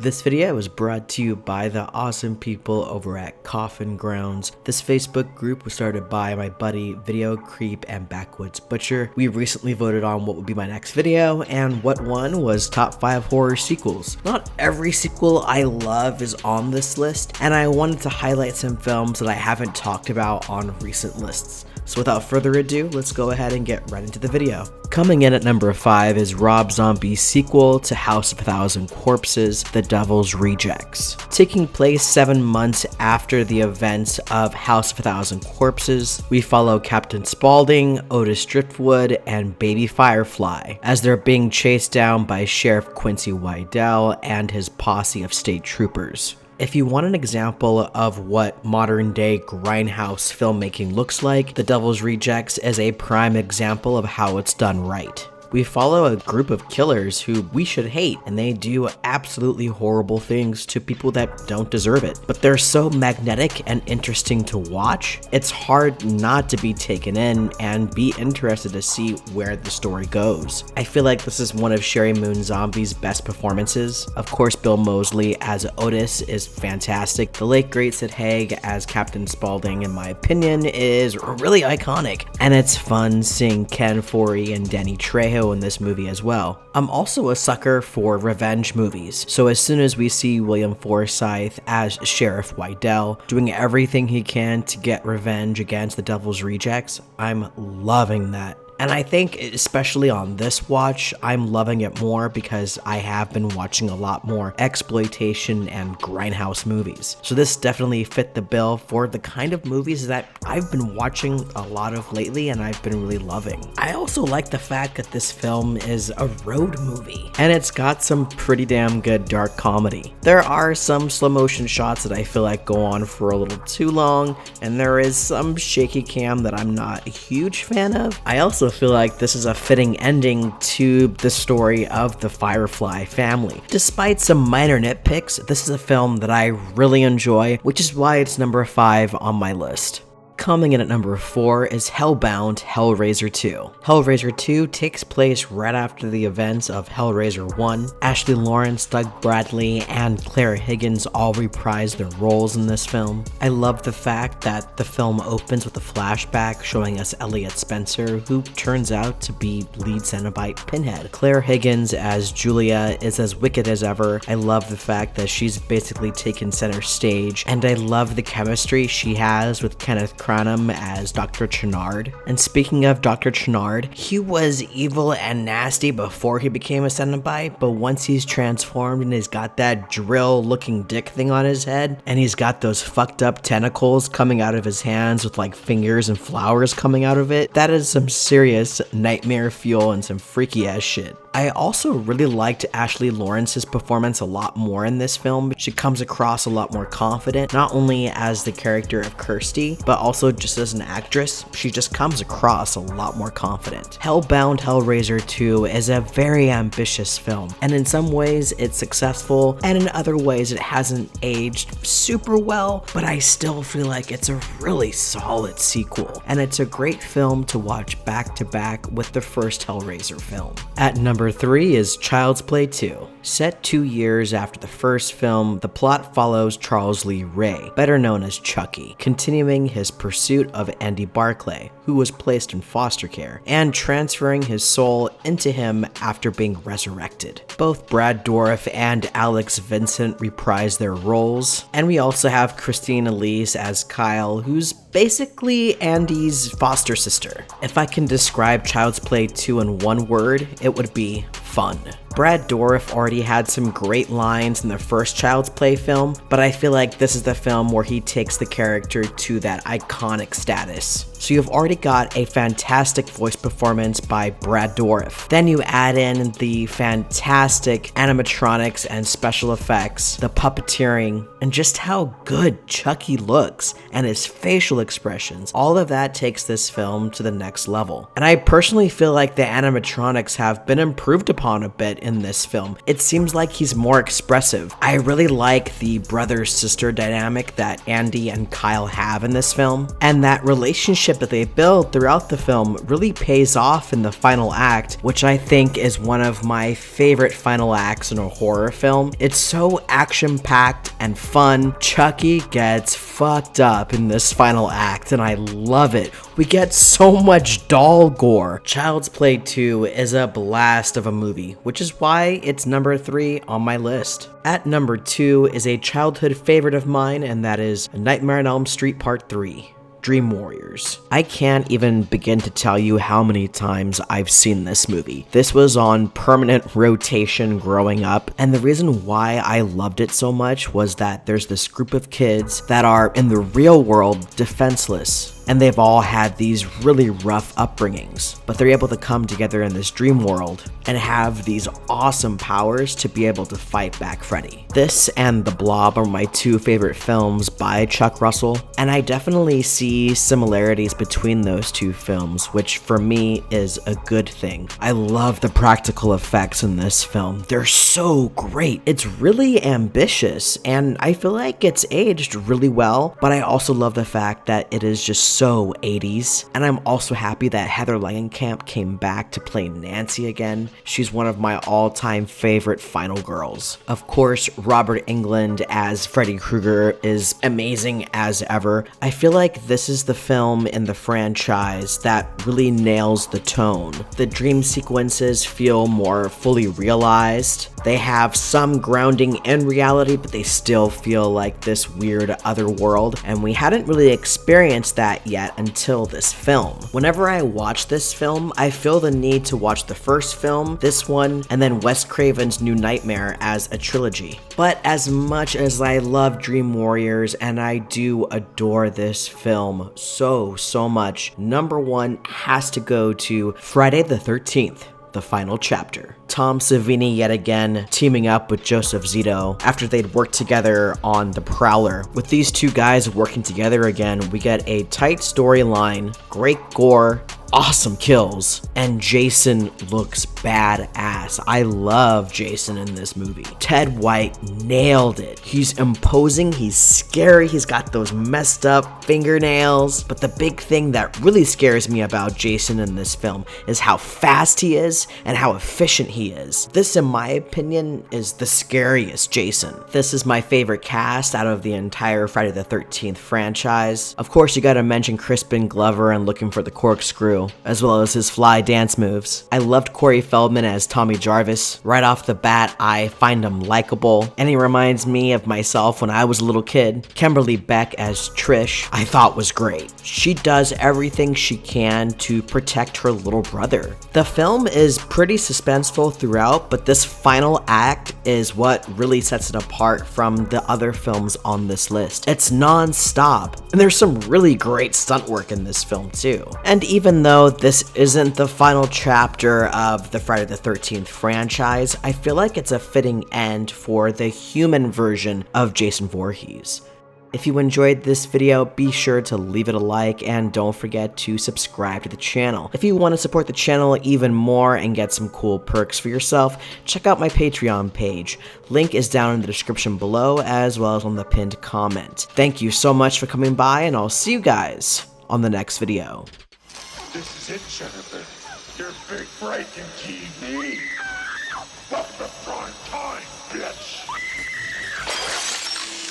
This video was brought to you by the awesome people over at Coffin Grounds. This Facebook group was started by my buddy Video Creep and Backwoods Butcher. We recently voted on what would be my next video, and what won was top 5 horror sequels. Not every sequel I love is on this list, and I wanted to highlight some films that I haven't talked about on recent lists. So without further ado, let's go ahead and get right into the video. Coming in at number 5 is Rob Zombie's sequel to House of a Thousand Corpses, The Devil's Rejects. Taking place 7 months after the events of House of a Thousand Corpses, we follow Captain Spaulding, Otis Driftwood, and Baby Firefly as they're being chased down by Sheriff Quincy Wydell and his posse of state troopers. If you want an example of what modern day grindhouse filmmaking looks like, The Devil's Rejects is a prime example of how it's done right. We follow a group of killers who we should hate, and they do absolutely horrible things to people that don't deserve it. But they're so magnetic and interesting to watch, it's hard not to be taken in and be interested to see where the story goes. I feel like this is one of Sheri Moon Zombie's best performances. Of course, Bill Moseley as Otis is fantastic. The late great Sid Haig as Captain Spaulding, in my opinion, is really iconic. And it's fun seeing Ken Foree and Danny Trejo in this movie as well. I'm also a sucker for revenge movies, so as soon as we see William Forsythe as Sheriff Wydell doing everything he can to get revenge against the Devil's Rejects, I'm loving that. And I think, especially on this watch, I'm loving it more because I have been watching a lot more exploitation and grindhouse movies. So this definitely fit the bill for the kind of movies that I've been watching a lot of lately and I've been really loving. I also like the fact that this film is a road movie, and it's got some pretty damn good dark comedy. There are some slow motion shots that I feel like go on for a little too long, and there is some shaky cam that I'm not a huge fan of. I also feel like this is a fitting ending to the story of the Firefly family. Despite some minor nitpicks, this is a film that I really enjoy, which is why it's number 5 on my list. Coming in at number 4 is Hellbound Hellraiser 2. Hellraiser 2 takes place right after the events of Hellraiser 1. Ashley Lawrence, Doug Bradley, and Claire Higgins all reprise their roles in this film. I love the fact that the film opens with a flashback showing us Elliot Spencer, who turns out to be lead Cenobite Pinhead. Claire Higgins as Julia is as wicked as ever. I love the fact that she's basically taken center stage, and I love the chemistry she has with Kenneth Cranham as Dr. Channard. And speaking of Dr. Channard, he was evil and nasty before he became a Cenobite, but once he's transformed and he's got that drill looking dick thing on his head, and he's got those fucked up tentacles coming out of his hands with like fingers and flowers coming out of it, that is some serious nightmare fuel and some freaky ass shit. I also really liked Ashley Lawrence's performance a lot more in this film. She comes across a lot more confident, not only as the character of Kirsty, but also just as an actress. She just comes across a lot more confident. Hellbound Hellraiser 2 is a very ambitious film, and in some ways it's successful, and in other ways it hasn't aged super well, but I still feel like it's a really solid sequel, and it's a great film to watch back to back with the first Hellraiser film. At number 3 is Child's Play 2. Set 2 years after the first film, the plot follows Charles Lee Ray, better known as Chucky, continuing his pursuit of Andy Barclay, who was placed in foster care, and transferring his soul into him after being resurrected. Both Brad Dourif and Alex Vincent reprise their roles, and we also have Christine Elise as Kyle, who's basically Andy's foster sister. If I can describe Child's Play 2 in one word, it would be fun. Brad Dourif already had some great lines in the first Child's Play film, but I feel like this is the film where he takes the character to that iconic status. So you've already got a fantastic voice performance by Brad Dourif. Then you add in the fantastic animatronics and special effects, the puppeteering, and just how good Chucky looks and his facial expressions. All of that takes this film to the next level. And I personally feel like the animatronics have been improved upon a bit in this film. It seems like he's more expressive. I really like the brother-sister dynamic that Andy and Kyle have in this film, and that relationship that they build throughout the film really pays off in the final act, which I think is one of my favorite final acts in a horror film. It's so action-packed and fun. Chucky gets fucked up in this final act, and I love it. We get so much doll gore. Child's Play 2 is a blast of a movie, which is why it's number 3 on my list. At number 2 is a childhood favorite of mine, and that is Nightmare on Elm Street Part 3. Dream Warriors. I can't even begin to tell you how many times I've seen this movie. This was on permanent rotation growing up, and the reason why I loved it so much was that there's this group of kids that are in the real world defenseless, and they've all had these really rough upbringings, but they're able to come together in this dream world and have these awesome powers to be able to fight back Freddy. This and The Blob are my 2 favorite films by Chuck Russell, and I definitely see similarities between those 2 films, which for me is a good thing. I love the practical effects in this film. They're so great. It's really ambitious, and I feel like it's aged really well, but I also love the fact that it is just so 80s, and I'm also happy that Heather Langenkamp came back to play Nancy again. She's one of my all-time favorite final girls. Of course, Robert Englund as Freddy Krueger is amazing as ever. I feel like this is the film in the franchise that really nails the tone. The dream sequences feel more fully realized. They have some grounding in reality, but they still feel like this weird other world, and we hadn't really experienced that yet until this film. Whenever I watch this film, I feel the need to watch the first film, this one, and then Wes Craven's New Nightmare as a trilogy. But as much as I love Dream Warriors, and I do adore this film so much, number 1 has to go to Friday the 13th. The final chapter. Tom Savini yet again teaming up with Joseph Zito after they'd worked together on The Prowler. With these 2 guys working together again, we get a tight storyline, great gore, awesome kills, and Jason looks badass. I love Jason in this movie. Ted White nailed it. He's imposing, he's scary, he's got those messed up fingernails, but the big thing that really scares me about Jason in this film is how fast he is and how efficient he is. This, in my opinion, is the scariest Jason. This is my favorite cast out of the entire Friday the 13th franchise. Of course, you gotta mention Crispin Glover and Looking for the Corkscrew, as well as his fly dance moves. I loved Corey Feldman as Tommy Jarvis. Right off the bat, I find him likable, and he reminds me of myself when I was a little kid. Kimberly Beck as Trish, I thought was great. She does everything she can to protect her little brother. The film is pretty suspenseful throughout, but this final act is what really sets it apart from the other films on this list. It's non-stop, and there's some really great stunt work in this film too. And even though this isn't the final chapter of the Friday the 13th franchise, I feel like it's a fitting end for the human version of Jason Voorhees. If you enjoyed this video, be sure to leave it a like and don't forget to subscribe to the channel. If you want to support the channel even more and get some cool perks for yourself, check out my Patreon page. Link is down in the description below as well as on the pinned comment. Thank you so much for coming by, and I'll see you guys on the next video. This is it, Jennifer. Your big break in TV. From the front.